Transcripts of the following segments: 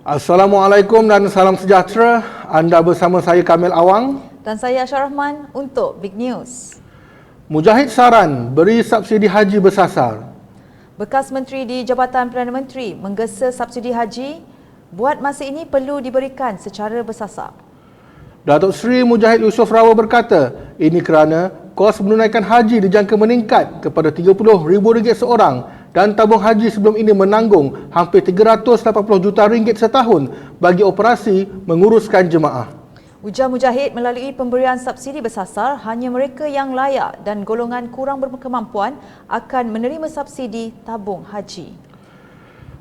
Assalamualaikum dan salam sejahtera. Anda bersama saya Kamil Awang dan saya Aisyah Rahman untuk Big News. Mujahid saran beri subsidi haji bersasar. Bekas Menteri di Jabatan Perdana Menteri menggesa subsidi haji buat masa ini perlu diberikan secara bersasar. Datuk Seri Mujahid Yusof Rawa berkata, ini kerana kos menunaikan haji dijangka meningkat kepada RM30,000 seorang dan tabung haji sebelum ini menanggung hampir RM380 juta setahun bagi operasi menguruskan jemaah. Ujar Mujahid, melalui pemberian subsidi bersasar, hanya mereka yang layak dan golongan kurang berkemampuan akan menerima subsidi tabung haji.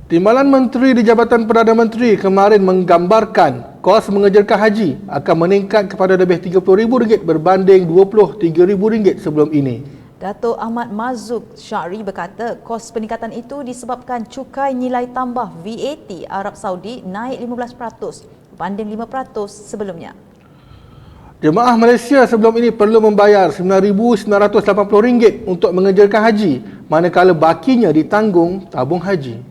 Timbalan Menteri di Jabatan Perdana Menteri kemarin menggambarkan kos mengejarkan haji akan meningkat kepada lebih RM30,000 berbanding RM23,000 sebelum ini. Datuk Ahmad Mazuk Syari berkata kos peningkatan itu disebabkan cukai nilai tambah VAT Arab Saudi naik 15% berbanding 5% sebelumnya. Jemaah Malaysia sebelum ini perlu membayar RM9,980 untuk mengejarkan haji, manakala bakinya ditanggung tabung haji.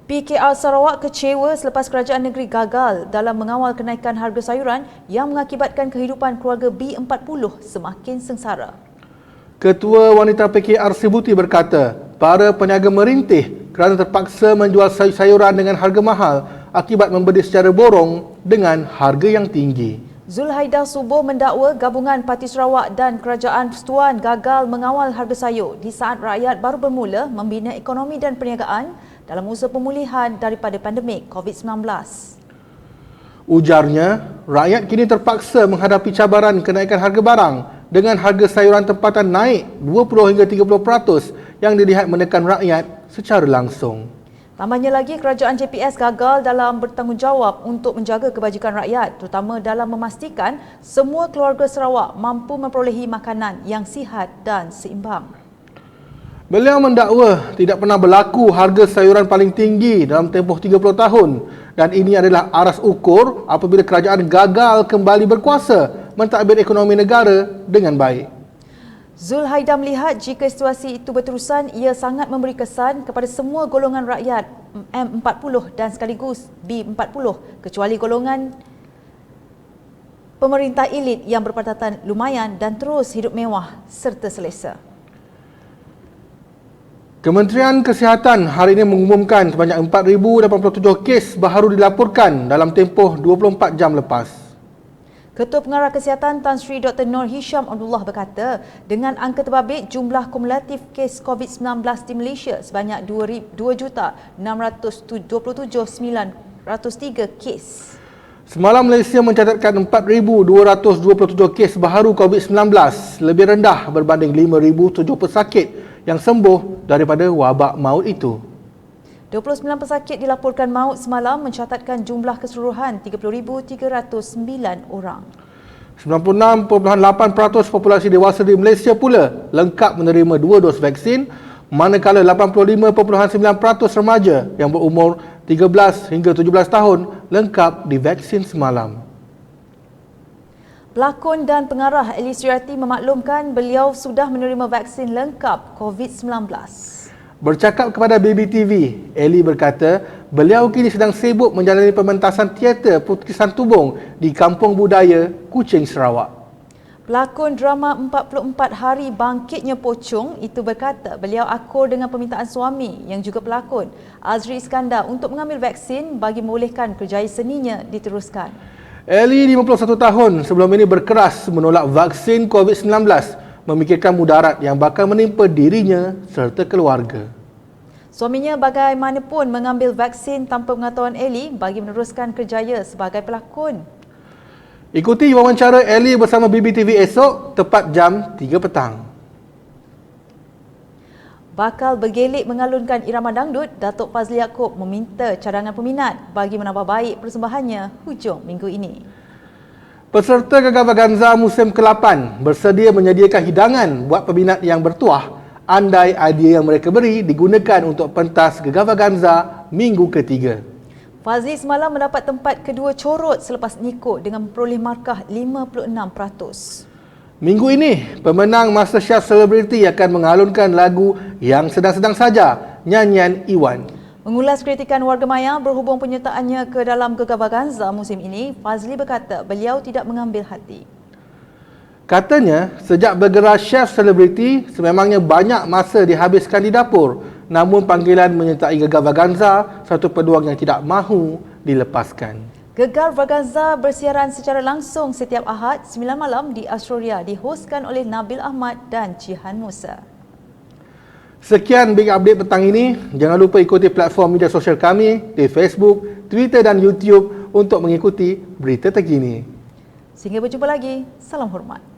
PKR Sarawak kecewa selepas kerajaan negeri gagal dalam mengawal kenaikan harga sayuran yang mengakibatkan kehidupan keluarga B40 semakin sengsara. Ketua Wanita PKR Sibuti berkata, para peniaga merintih kerana terpaksa menjual sayuran dengan harga mahal akibat membeli secara borong dengan harga yang tinggi. Zulhaida Subuh mendakwa gabungan Parti Sarawak dan Kerajaan Persekutuan gagal mengawal harga sayur di saat rakyat baru bermula membina ekonomi dan perniagaan dalam usaha pemulihan daripada pandemik COVID-19. Ujarnya, rakyat kini terpaksa menghadapi cabaran kenaikan harga barang dengan harga sayuran tempatan naik 20 hingga 30% yang dilihat menekan rakyat secara langsung. Tambahnya lagi, kerajaan JPS gagal dalam bertanggungjawab untuk menjaga kebajikan rakyat, terutama dalam memastikan semua keluarga Sarawak mampu memperolehi makanan yang sihat dan seimbang. Beliau mendakwa tidak pernah berlaku harga sayuran paling tinggi dalam tempoh 30 tahun dan ini adalah aras ukur apabila kerajaan gagal kembali berkuasa mentadbir ekonomi negara dengan baik. Zulhaida melihat jika situasi itu berterusan, ia sangat memberi kesan kepada semua golongan rakyat M40 dan sekaligus B40 kecuali golongan pemerintah elit yang berpendapatan lumayan dan terus hidup mewah serta selesa. Kementerian Kesihatan hari ini mengumumkan sebanyak 4,087 kes baru dilaporkan dalam tempoh 24 jam lepas. Ketua Pengarah Kesihatan Tan Sri Dr. Nur Hisham Abdullah berkata, dengan angka terbabit, jumlah kumulatif kes COVID-19 di Malaysia sebanyak 2,227,903 kes. Semalam Malaysia mencatatkan 4,227 kes baru COVID-19, lebih rendah berbanding 5,007 pesakit yang sembuh daripada wabak maut itu. 29 pesakit dilaporkan maut semalam mencatatkan jumlah keseluruhan 30,309 orang. 96.8% populasi dewasa di Malaysia pula lengkap menerima 2 dos vaksin, manakala 85.9% remaja yang berumur 13 hingga 17 tahun lengkap divaksin semalam. Pelakon dan pengarah Eli Suriati memaklumkan beliau sudah menerima vaksin lengkap COVID-19. Bercakap kepada BBTV, Eli berkata beliau kini sedang sibuk menjalani pementasan teater Putrisan Tubong di Kampung Budaya Kuching, Sarawak. Pelakon drama 44 Hari Bangkitnya Pocong itu berkata beliau akur dengan permintaan suami yang juga pelakon, Azri Iskandar, untuk mengambil vaksin bagi membolehkan kerjaya seninya diteruskan. Eli, 51 tahun, sebelum ini berkeras menolak vaksin COVID-19, memikirkan mudarat yang bakal menimpa dirinya serta keluarga. Suaminya bagaimanapun mengambil vaksin tanpa pengetahuan Eli bagi meneruskan kerjaya sebagai pelakon. Ikuti wawancara Eli bersama BBTV esok tepat jam 3 petang. Bakal bergelik mengalunkan irama dangdut, Datuk Fazli Yaakob meminta cadangan peminat bagi menambah baik persembahannya hujung minggu ini. Peserta Gagavaganza musim ke-8 bersedia menyediakan hidangan buat peminat yang bertuah andai idea yang mereka beri digunakan untuk pentas Gagavaganza minggu ketiga. Fazli semalam mendapat tempat kedua corot selepas Niko dengan memperoleh markah 56%. Minggu ini, pemenang MasterChef Celebrity akan mengalunkan lagu yang sedang-sedang saja, nyanyian Iwan. Mengulas kritikan warga maya berhubung penyertaannya ke dalam Gegar Vaganza musim ini, Fazli berkata beliau tidak mengambil hati. Katanya, sejak bergerak chef selebriti, sememangnya banyak masa dihabiskan di dapur. Namun panggilan menyertai Gegar Vaganza, satu peluang yang tidak mahu dilepaskan. Gegar Vaganza bersiaran secara langsung setiap Ahad 9 malam di Australia, dihoskan oleh Nabil Ahmad dan Jihan Musa. Sekian Big Update petang ini. Jangan lupa ikuti platform media sosial kami di Facebook, Twitter dan YouTube untuk mengikuti berita terkini. Sehingga berjumpa lagi. Salam hormat.